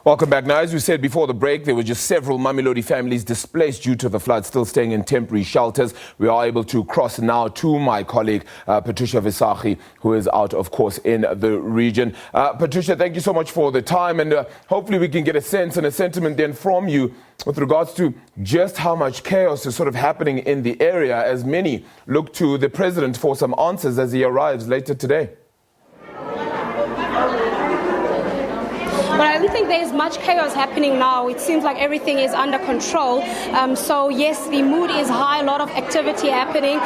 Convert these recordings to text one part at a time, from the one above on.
Welcome back. Now, as we said before the break, there were just several Mamelodi families displaced due to the flood, still staying in temporary shelters. We are able to cross now to my colleague, Patricia Visagie, who is out, of course, in the region. Patricia, thank you so much for the time, and hopefully we can get a sense and a sentiment then from you with regards to just how much chaos is sort of happening in the area as many look to the president for some answers as he arrives later today. But I don't think there's much chaos happening now. It seems like everything is under control. So yes, the mood is high, a lot of activity happening.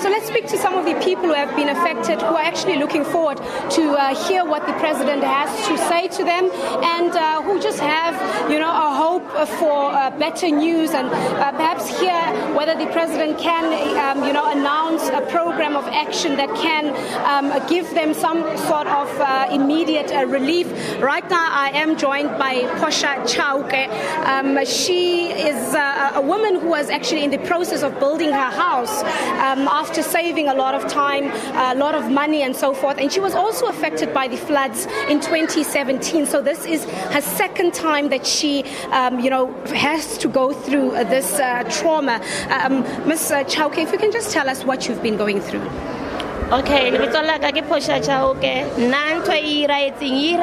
So let's speak to some of the people who have been affected, who are actually looking forward to hear what the president has to say to them, and who just have, a hope for better news, and perhaps hear whether the president can, announce a program of action that can give them some sort of immediate relief. Right now, I am joined by Patricia Visagie. She is a woman who was actually in the process of building her house after saving a lot of time, a lot of money and so forth. And she was also affected by the floods in 2017. So this is her second time that she, has to go through this trauma. Ms. Visagie, if you can just tell us what you've been going through. Okay, lebitsola ka ke Patricia Visagie. Nna ntho e iraetseng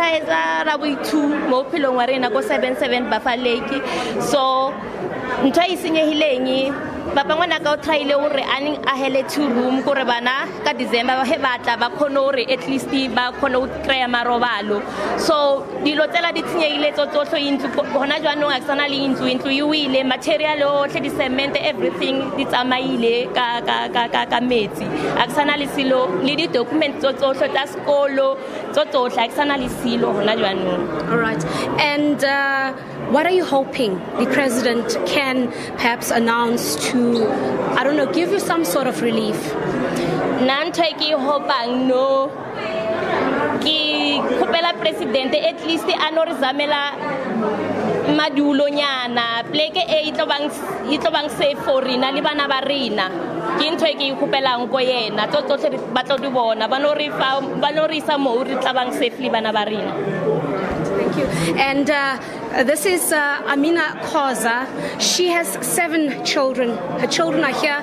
ra boithu mo phelong wa rena ko 77 Buffalo Lake. So ntho e senyehileng papa ngwana ka o tryile o re aning a hele 2 room gore bana ka December ba he batla ba khone o re at least ba khone o kry marobalo. So dilo tsela di tshenyehile tsotso intlu bona jwanong a tsana le intlu e wile material o tle di cement everything di tsamaile ka metsi a tsana le silo le di documents tsotso tsa skolo tsotso a tsana le silo bona jwanong. All right. And what are you hoping the president can perhaps announce to, give you some sort of relief? Nantaki hopang no ki kopela presidente at least anorizamela madulo nyana pleke e itlobang safe for rina le bana ba rina ke ntwe ke ikopelang ko yena tsotle ba tlo di bona ba no re sa mo re tlabang safely bana ba rina. Thank you. And this is Amina Khoza. She has 7 children. Her children are here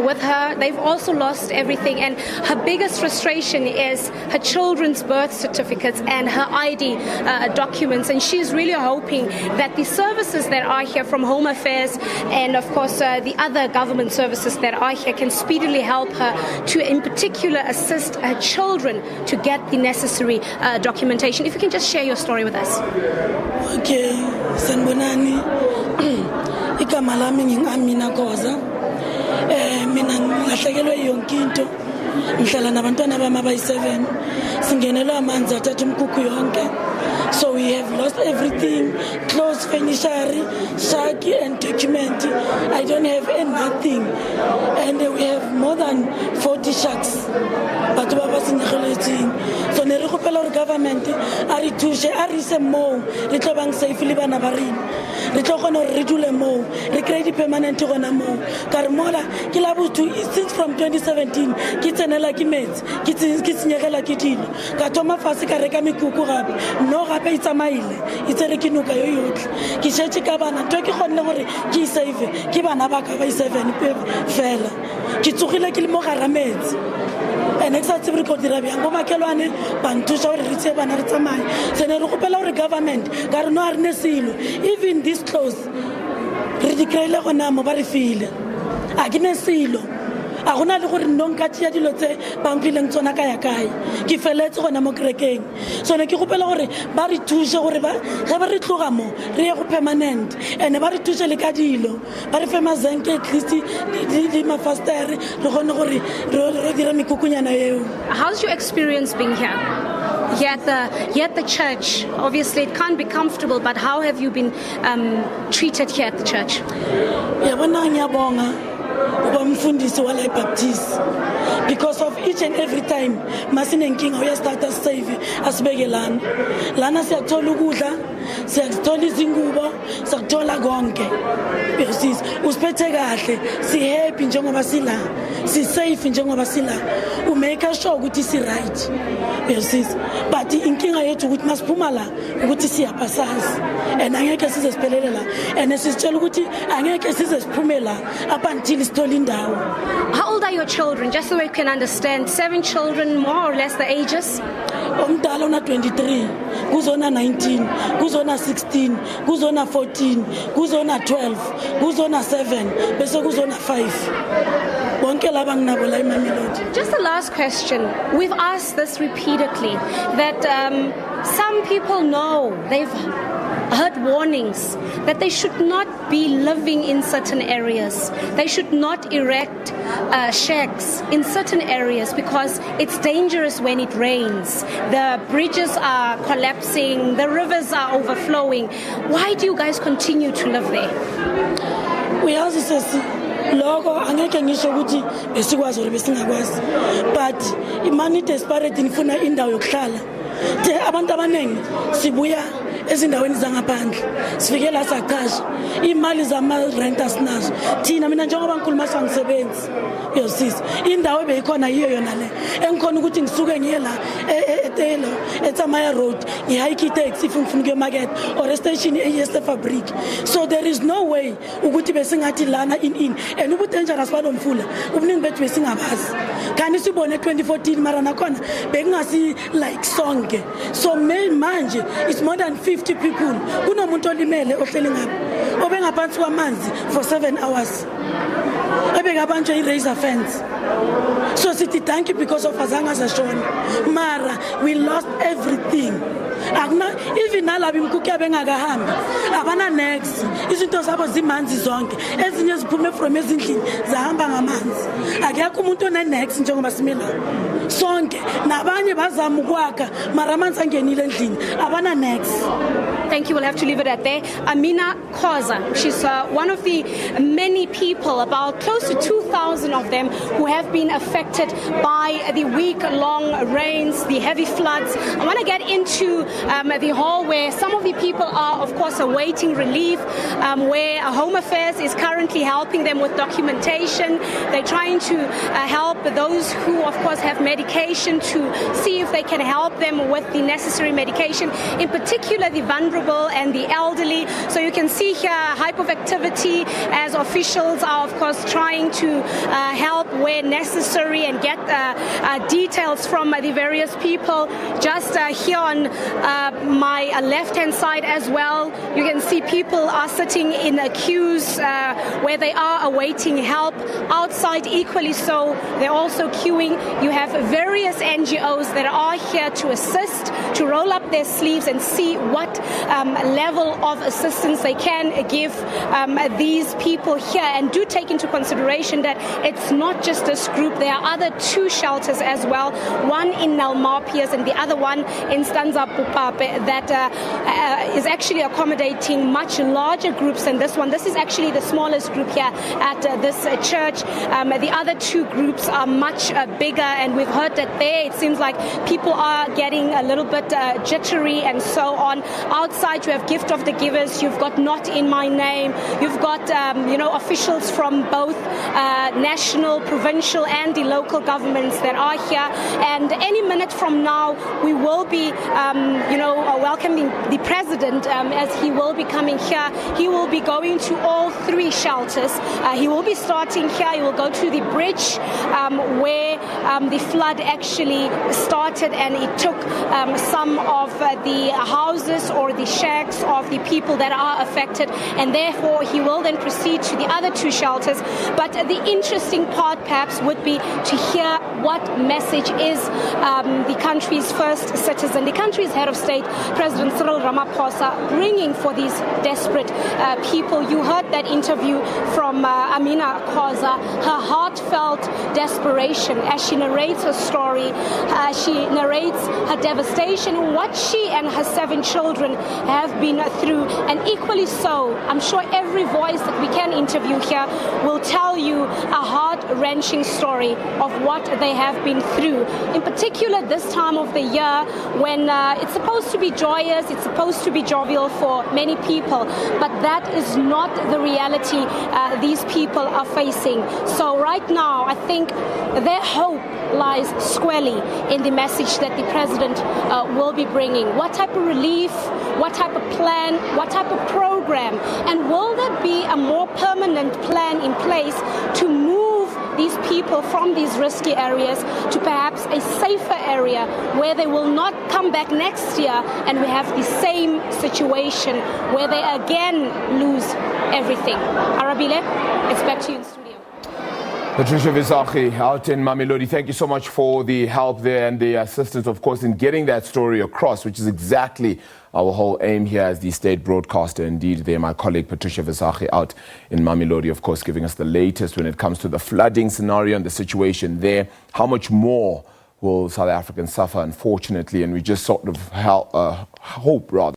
with her. They've also lost everything. And her biggest frustration is her children's birth certificates and her ID documents. And she's really hoping that the services that are here from Home Affairs and, of course, the other government services that are here can speedily help her to, in particular, assist her children to get the necessary documentation. If you can just share your story with us. Okay, sanibonani. Igama lami ngingamina Khoza. Mina ngilahlekelwe yonke into. Ngihlala nabantwana bami abayi7. Singenelwa amanzi athatha umkhukhu yonke. So we have lost everything, clothes, furniture, shaki and document. I don't have nothing. And we have more than 40 shacks. But so ne re gopela re government a re thushe a re se mo re tlo bang safe le bana ba rena re tlo gona re dule mo re create permanent gona mo ka re mola ke la botho since from 2017 ke tsenela ke mets ke tsenyegela ke dilo ka thoma fase ka reka mekuku gape no gape e tsamaile e tsere ke nuka yo yotle ke shetse ka bana ntwe ke gonne gore ke save ke bana ba ka ba 7 fela ke tsogile ke le mo gara mets and exactly re go dira bjang bo makelwane ba nthusha gore re tse bana re tsamaye se ne re gopela gore government ka re no a re ne silo even this close re di kreile gona mo ba re file a ke ne silo a gona le gore nno nka tšea dilo tse ba mphileng tsona ka ya kae ke feletse gona mo kerekeng so ne ke gopela gore ba re thushe gore ge ba re tloga mo re ye go permanent and ba re thushe le ka dilo ba re fe mazenke at least di mafastere re gone gore re dira mekukunyana eo. How's your experience being here? Here at the church, obviously it can't be comfortable, but how have you been treated here at the church? Because of each and every time masine nkinga uyastart save asibeke lana siyathola ukudla siyathola izingubo siyathola konke because usiphethe kahle si happy njengoba sila si safe njengoba sila u make sure ukuthi si right uyazisa. But inkinga yethu ukuthi masiphuma la ukuthi siyapasazi and angeke size siphelele la and sisitshela ukuthi angeke size siphume la up until sithole indawo. How old are your children, just so we can understand? 7 children, more or less the ages? Omdala una 23, kuzona 19, kuzona 16, kuzona 14, kuzona 12, kuzona 7, bese kuzona 5. Bonke laba nginabo la eMamelodi. Just the last question. We've asked this repeatedly, that some people know, they've heard warnings that they should not be living in certain areas. They should not erect shacks in certain areas because it's dangerous when it rains. The bridges are collapsing, the rivers are overflowing. Why do you guys continue to live there? Uyazi sesi lokho angeke ngisho ukuthi besikwazi or besingakwazi, but imani desperate nifuna indawo yokuhlala. Abantu abaningi sibuya ezindaweni zangaphandle sifike la saqasha imali zama-renters nazo thina mina njengoba ngikhuluma sangisebenzi uyosisa indawo ebeyikhona yiyo yona le engikhona ukuthi ngisuke ngiye la etelo eTsamaya road ngihike itaxi if ngifuna ukuya market or estation eyeste fabric. So there is no way ukuthi besingathi lana in and ubu dangerous balomfula ubuningi bethu besingabazi kanti sibone 2014 mara nakhona bekungasi like sonke. So manje it's more than 50 people kunomuntu olimele ohleli ngapha obengaphansi kwamanzi for 7 hours ebekabanjwe i-razor fence. So sithi thank you because of azange zashona mara we lost everything. Even nalabo imkuku abengakahambi abana next izinto zabo zimanzi zonke ezinye ziphume from ezindlini zahamba ngamanzi akekho umuntu one next njengoba simela sonke nabanye bazama ukwakha mara amanzi angenile endlini abana next. Thank you. We'll have to leave it at there. Amina Khoza, she's one of the many people, about close to 2,000 of them, who have been affected by the week-long rains, the heavy floods. I want to get into the hall where some of the people are, of course, awaiting relief, where Home Affairs is currently helping them with documentation. They're trying to help those who, of course, have medication to see if they can help them with the necessary medication, in particular the vulnerable and the elderly. So you can see here hyperactivity as officials are, of course, trying to help where necessary and get details from the various people. Just here on my left-hand side as well, you can see people are sitting in queues where they are awaiting help. Outside equally so, they're also queuing. You have various NGOs that are here to assist, to roll up their sleeves and see what level of assistance they can give these people here. And do take into consideration that it's not just this group. There are other 2 shelters as well, one in Nalmapias and the other one in Stanza Pupape, that is actually accommodating much larger groups than this one. This is actually the smallest group here at this church. The other 2 groups are much bigger, and we've heard that there it seems like people are getting a little bit jittery and so on. Outside you have Gift of the Givers, you've got Not in My Name, you've got officials from both national, provincial and the local governments that are here. And any minute from now we will be welcoming the president as he will be coming here. He will be going to all 3 shelters. He will be starting here. He will go to the bridge where the flood actually started, and it took some of the houses or the shacks of the people that are affected, and therefore he will then proceed to the other 2 shelters. But the interesting part perhaps would be to hear what message is the country's first citizen, the country's head of state, President Cyril Ramaphosa, bringing for these desperate people. You heard that interview from Amina Khoza, her heartfelt desperation as she narrates her story. She narrates her devastation, what she and her 7 children have been through, and equally so, I'm sure every voice that we can interview here will tell you a heart-wrenching story of what they have been through. In particular, this time of the year when it's supposed to be joyous, it's supposed to be jovial for many people, but that is not the reality these people are facing. So right now, I think their hope lies squarely in the message that the president will be bringing. What type of relief, what type of plan, what type of program, and will there be a more permanent plan in place to move these people from these risky areas to perhaps a safer area where they will not come back next year and we have the same situation where they again lose everything. Arabile, it's back to you in studio. Patricia Visagie out in Mamelodi, thank you so much for the help there and the assistance, of course, in getting that story across, which is exactly our whole aim here as the state broadcaster. Indeed, there, my colleague Patricia Visagie out in Mamelodi, of course, giving us the latest when it comes to the flooding scenario and the situation there. How much more will South Africans suffer, unfortunately, and we just sort of hope, rather.